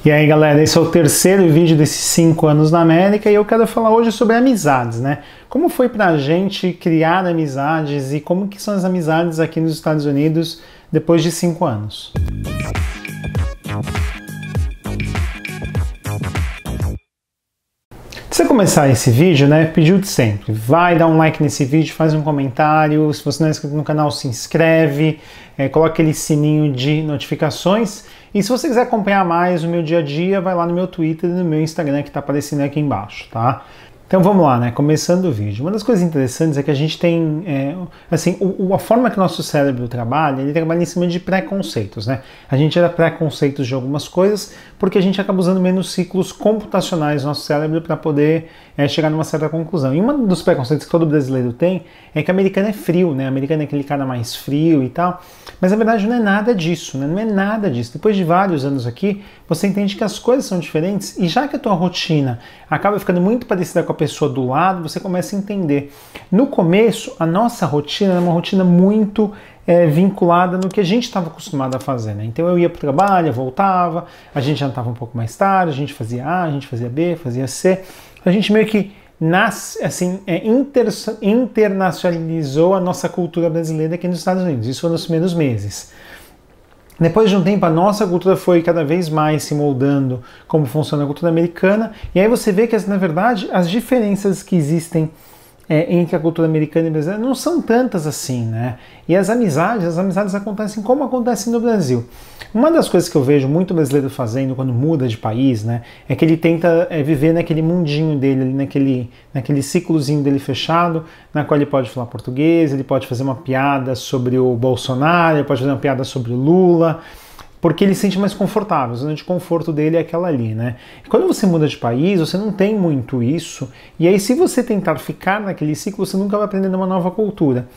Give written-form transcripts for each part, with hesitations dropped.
E aí galera, esse é o terceiro vídeo desses 5 anos na América e eu quero falar hoje sobre amizades, né? Como foi pra gente criar amizades e como que são as amizades aqui nos Estados Unidos depois de 5 anos. Antes de começar esse vídeo, né, pediu de sempre, vai dar um like nesse vídeo, faz um comentário, se você não é inscrito no canal, se inscreve, coloca aquele sininho de notificações e se você quiser acompanhar mais o meu dia a dia, vai lá no meu Twitter e no meu Instagram que está aparecendo aqui embaixo, tá? Então vamos lá, né? Começando o vídeo. Uma das coisas interessantes é que a gente tem, a forma que o nosso cérebro trabalha, ele trabalha em cima de preconceitos, né? A gente gera preconceitos de algumas coisas porque a gente acaba usando menos ciclos computacionais no nosso cérebro para poder chegar numa certa conclusão. E um dos preconceitos que todo brasileiro tem é que o americano é frio, né? O americano é aquele cara mais frio e tal. Mas na verdade não é nada disso, né? Não é nada disso. Depois de vários anos aqui, você entende que as coisas são diferentes e já que a tua rotina acaba ficando muito parecida com a pessoa do lado, você começa a entender. No começo, a nossa rotina era uma rotina muito vinculada no que a gente estava acostumado a fazer, né? Então eu ia para o trabalho, eu voltava, a gente jantava um pouco mais tarde, a gente fazia A, a gente fazia B, fazia C. A gente meio que internacionalizou a nossa cultura brasileira aqui nos Estados Unidos. Isso foi nos primeiros meses. Depois de um tempo, a nossa cultura foi cada vez mais se moldando como funciona a cultura americana. E aí você vê que, na verdade, as diferenças que existem entre a cultura americana e brasileira não são tantas assim, né? E as amizades acontecem como acontecem no Brasil. Uma das coisas que eu vejo muito brasileiro fazendo quando muda de país, né, é que ele tenta viver naquele mundinho dele, naquele ciclozinho dele fechado, na qual ele pode falar português, ele pode fazer uma piada sobre o Bolsonaro, ele pode fazer uma piada sobre o Lula, porque ele se sente mais confortável, a zona de conforto dele é aquela ali, né? E quando você muda de país, você não tem muito isso, e aí se você tentar ficar naquele ciclo, você nunca vai aprender uma nova cultura.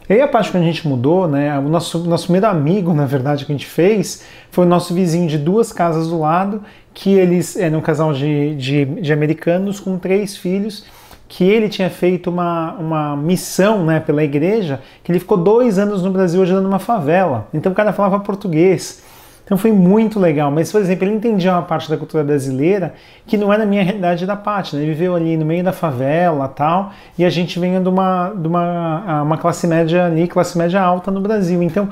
E aí a parte que a gente mudou, né, o nosso primeiro amigo, na verdade, que a gente fez, foi o nosso vizinho de 2 casas do lado, que eles eram um casal de americanos com 3 filhos, que ele tinha feito uma missão, né, pela igreja, que ele ficou 2 anos no Brasil ajudando uma favela. Então o cara falava português. Então foi muito legal, mas, por exemplo, ele entendia uma parte da cultura brasileira que não era a minha realidade da parte, né? Ele viveu ali no meio da favela e tal, e a gente vinha de uma classe média ali, classe média alta no Brasil. Então,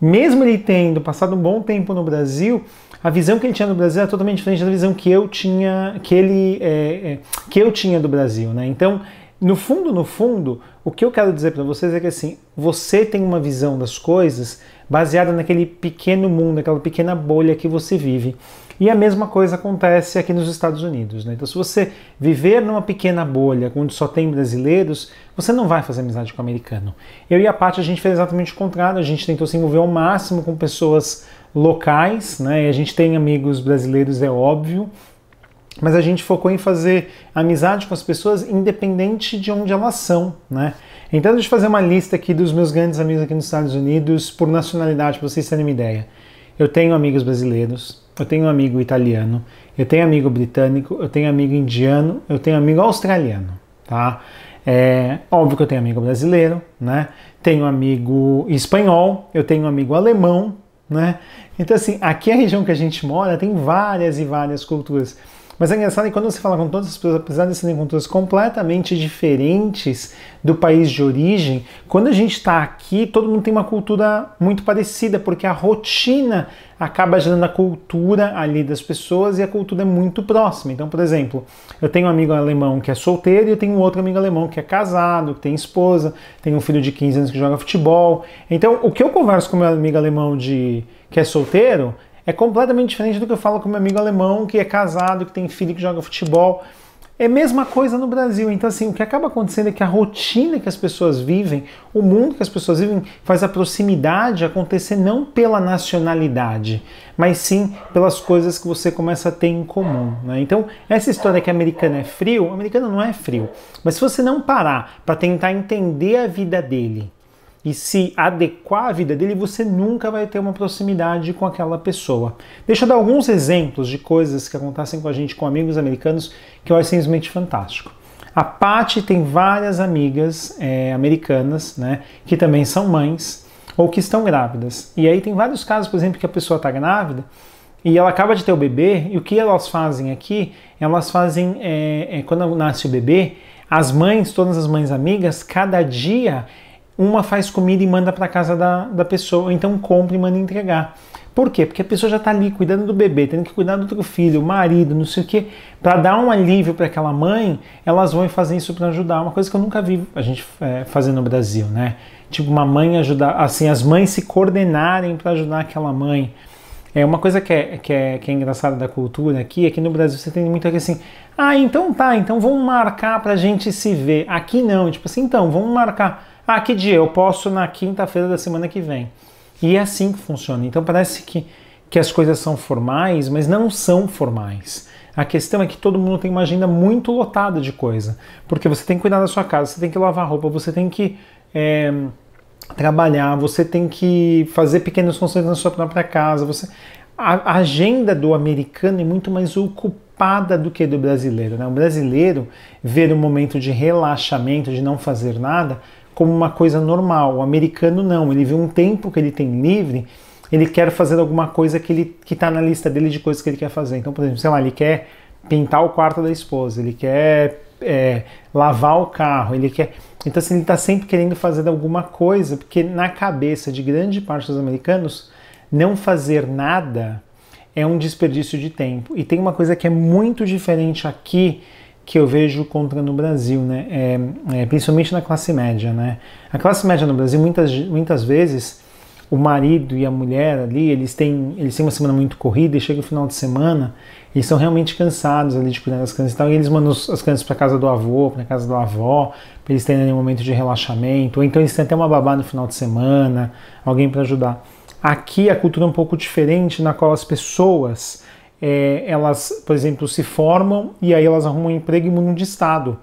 mesmo ele tendo passado um bom tempo no Brasil, a visão que ele tinha do Brasil é totalmente diferente da visão que eu tinha, que eu tinha do Brasil, né? Então, no fundo, o que eu quero dizer para vocês é que assim, você tem uma visão das coisas baseada naquele pequeno mundo, aquela pequena bolha que você vive. E a mesma coisa acontece aqui nos Estados Unidos, né? Então, se você viver numa pequena bolha onde só tem brasileiros, você não vai fazer amizade com o americano. Eu e a Paty, a gente fez exatamente o contrário, a gente tentou se envolver ao máximo com pessoas locais, né? E a gente tem amigos brasileiros, é óbvio, mas a gente focou em fazer amizade com as pessoas independente de onde elas são, né? Então deixa eu fazer uma lista aqui dos meus grandes amigos aqui nos Estados Unidos por nacionalidade, para vocês terem uma ideia. Eu tenho amigos brasileiros, eu tenho um amigo italiano, eu tenho amigo britânico, eu tenho amigo indiano, eu tenho amigo australiano, tá? Óbvio que eu tenho amigo brasileiro, né? Tenho amigo espanhol, eu tenho amigo alemão, né? Então assim, aqui a região que a gente mora tem várias e várias culturas. Mas é engraçado que quando você fala com todas as pessoas, apesar de serem culturas completamente diferentes do país de origem, quando a gente está aqui, todo mundo tem uma cultura muito parecida, porque a rotina acaba gerando a cultura ali das pessoas e a cultura é muito próxima. Então, por exemplo, eu tenho um amigo alemão que é solteiro e eu tenho um outro amigo alemão que é casado, que tem esposa, tem um filho de 15 anos que joga futebol. Então, o que eu converso com meu amigo alemão que é solteiro é completamente diferente do que eu falo com meu amigo alemão que é casado, que tem filho que joga futebol. É a mesma coisa no Brasil. Então, assim, o que acaba acontecendo é que a rotina que as pessoas vivem, o mundo que as pessoas vivem, faz a proximidade acontecer não pela nacionalidade, mas sim pelas coisas que você começa a ter em comum, né? Então, essa história que americano é frio, o americano não é frio. Mas se você não parar para tentar entender a vida dele, e se adequar à vida dele, você nunca vai ter uma proximidade com aquela pessoa. Deixa eu dar alguns exemplos de coisas que acontecem com a gente, com amigos americanos, que eu acho simplesmente fantástico. A Paty tem várias amigas americanas, né, que também são mães ou que estão grávidas. E aí tem vários casos, por exemplo, que a pessoa está grávida e ela acaba de ter o bebê, e o que elas fazem aqui? Elas fazem, quando nasce o bebê, as mães, todas as mães amigas, cada dia uma faz comida e manda para casa da pessoa, ou então compra e manda entregar. Por quê? Porque a pessoa já está ali cuidando do bebê, tendo que cuidar do outro filho, o marido, não sei o quê. Para dar um alívio para aquela mãe, elas vão fazer isso para ajudar. Uma coisa que eu nunca vi a gente fazer no Brasil, né? Tipo, uma mãe ajudar, assim, as mães se coordenarem para ajudar aquela mãe. Uma coisa que é engraçada da cultura aqui é que no Brasil você tem muito aqui assim, então tá, então vamos marcar pra gente se ver. Aqui não, tipo assim, então, vamos marcar. Que dia? Eu posso na quinta-feira da semana que vem. E é assim que funciona. Então parece que as coisas são formais, mas não são formais. A questão é que todo mundo tem uma agenda muito lotada de coisa. Porque você tem que cuidar da sua casa, você tem que lavar roupa, você tem que trabalhar, você tem que fazer pequenas funções na sua própria casa. A agenda do americano é muito mais ocupada do que do brasileiro, né? O brasileiro vê um momento de relaxamento, de não fazer nada, como uma coisa normal. O americano não, ele vê um tempo que ele tem livre, ele quer fazer alguma coisa que está na lista dele de coisas que ele quer fazer. Então, por exemplo, sei lá, ele quer pintar o quarto da esposa, ele quer lavar o carro, ele quer... Então, assim, ele está sempre querendo fazer alguma coisa, porque na cabeça de grande parte dos americanos, não fazer nada é um desperdício de tempo. E tem uma coisa que é muito diferente aqui, que eu vejo contra no Brasil, né? Principalmente na classe média, né? A classe média no Brasil, muitas vezes, o marido e a mulher ali, eles têm uma semana muito corrida e chega o final de semana, eles são realmente cansados ali de cuidar das crianças e tal, e eles mandam as crianças para casa do avô, para casa da avó, para eles terem um momento de relaxamento, ou então eles têm até uma babá no final de semana, alguém para ajudar. Aqui a cultura é um pouco diferente, na qual as pessoas, elas, por exemplo, se formam e aí elas arrumam um emprego e mudam de estado.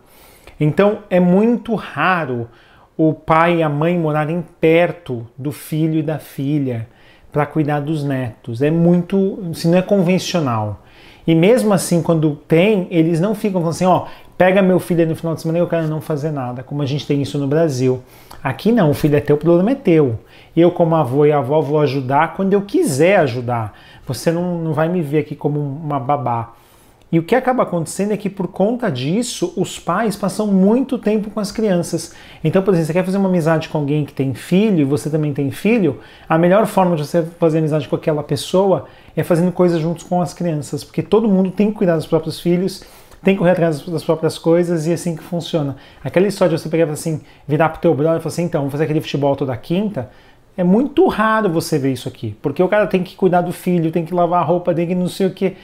Então é muito raro o pai e a mãe morarem perto do filho e da filha para cuidar dos netos. É muito, assim, não é convencional. E mesmo assim, quando tem, eles não ficam falando assim, pega meu filho aí no final de semana e eu quero não fazer nada, como a gente tem isso no Brasil. Aqui não, o filho é teu, o problema é teu. Eu, como avô e avó, vou ajudar quando eu quiser ajudar. Você não vai me ver aqui como uma babá. E o que acaba acontecendo é que, por conta disso, os pais passam muito tempo com as crianças. Então, por exemplo, você quer fazer uma amizade com alguém que tem filho, e você também tem filho, a melhor forma de você fazer amizade com aquela pessoa é fazendo coisas juntos com as crianças, porque todo mundo tem que cuidar dos próprios filhos, tem que correr atrás das próprias coisas, e é assim que funciona. Aquela história de você pegar assim, virar pro teu brother e falar assim, então, vamos fazer aquele futebol toda quinta, é muito raro você ver isso aqui, porque o cara tem que cuidar do filho, tem que lavar a roupa, tem que não sei o que.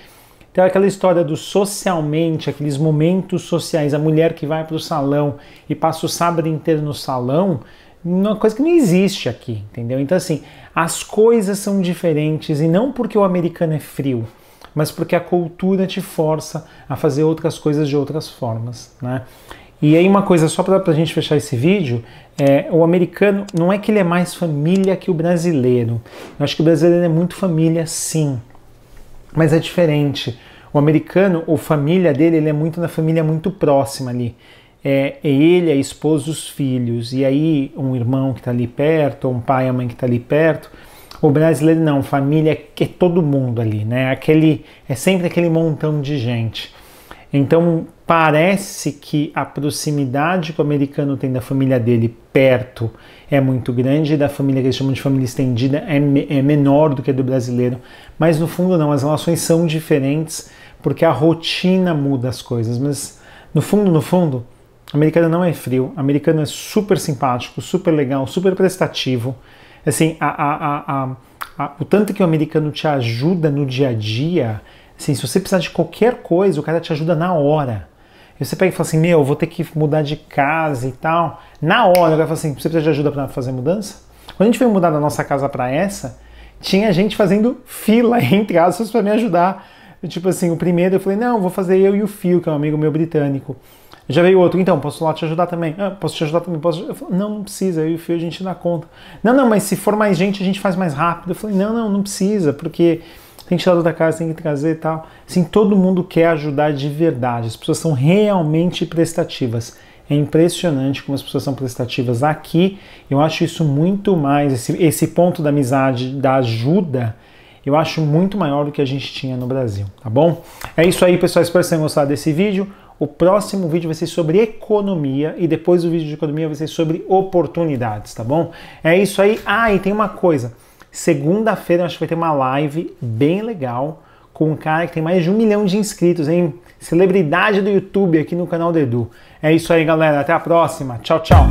Então aquela história do socialmente, aqueles momentos sociais, a mulher que vai para o salão e passa o sábado inteiro no salão, uma coisa que não existe aqui, entendeu? Então assim, as coisas são diferentes, e não porque o americano é frio, mas porque a cultura te força a fazer outras coisas de outras formas, né? E aí uma coisa, só para a gente fechar esse vídeo, o americano, não é que ele é mais família que o brasileiro. Eu acho que o brasileiro é muito família, sim, mas é diferente. O americano, a família dele, ele é muito na família muito próxima ali. É ele, a esposa, os filhos, e aí um irmão que está ali perto, ou um pai e a mãe que está ali perto. O brasileiro não, família que é todo mundo ali, né? É sempre aquele montão de gente. Então parece que a proximidade que o americano tem da família dele perto é muito grande, e da família que eles chamam de família estendida é menor do que a do brasileiro. Mas no fundo não, as relações são diferentes porque a rotina muda as coisas. Mas no fundo, o americano não é frio, o americano é super simpático, super legal, super prestativo. Assim, o tanto que o americano te ajuda no dia a dia, assim, se você precisar de qualquer coisa, o cara te ajuda na hora. E você pega e fala assim, eu vou ter que mudar de casa e tal. Na hora, o cara fala assim, você precisa de ajuda para fazer mudança? Quando a gente foi mudar da nossa casa para essa, tinha gente fazendo fila, entre aspas, para me ajudar. Tipo assim, o primeiro eu falei, não, vou fazer eu e o Phil, que é um amigo meu britânico. Já veio outro, então, posso lá te ajudar também? Posso te ajudar também? Eu falei, não precisa, eu e o Phil a gente dá conta. Não, mas se for mais gente, a gente faz mais rápido. Eu falei, não precisa, porque tem que tirar da casa, tem que trazer e tal. Assim, todo mundo quer ajudar de verdade, as pessoas são realmente prestativas. É impressionante como as pessoas são prestativas aqui. Eu acho isso muito mais, esse ponto da amizade, da ajuda, eu acho muito maior do que a gente tinha no Brasil, tá bom? É isso aí, pessoal, espero que vocês tenham gostado desse vídeo. O próximo vídeo vai ser sobre economia e depois o vídeo de economia vai ser sobre oportunidades, tá bom? É isso aí. Ah, e tem uma coisa. Segunda-feira acho que vai ter uma live bem legal com um cara que tem mais de 1 milhão de inscritos, hein? Celebridade do YouTube aqui no canal do Edu. É isso aí, galera. Até a próxima. Tchau, tchau.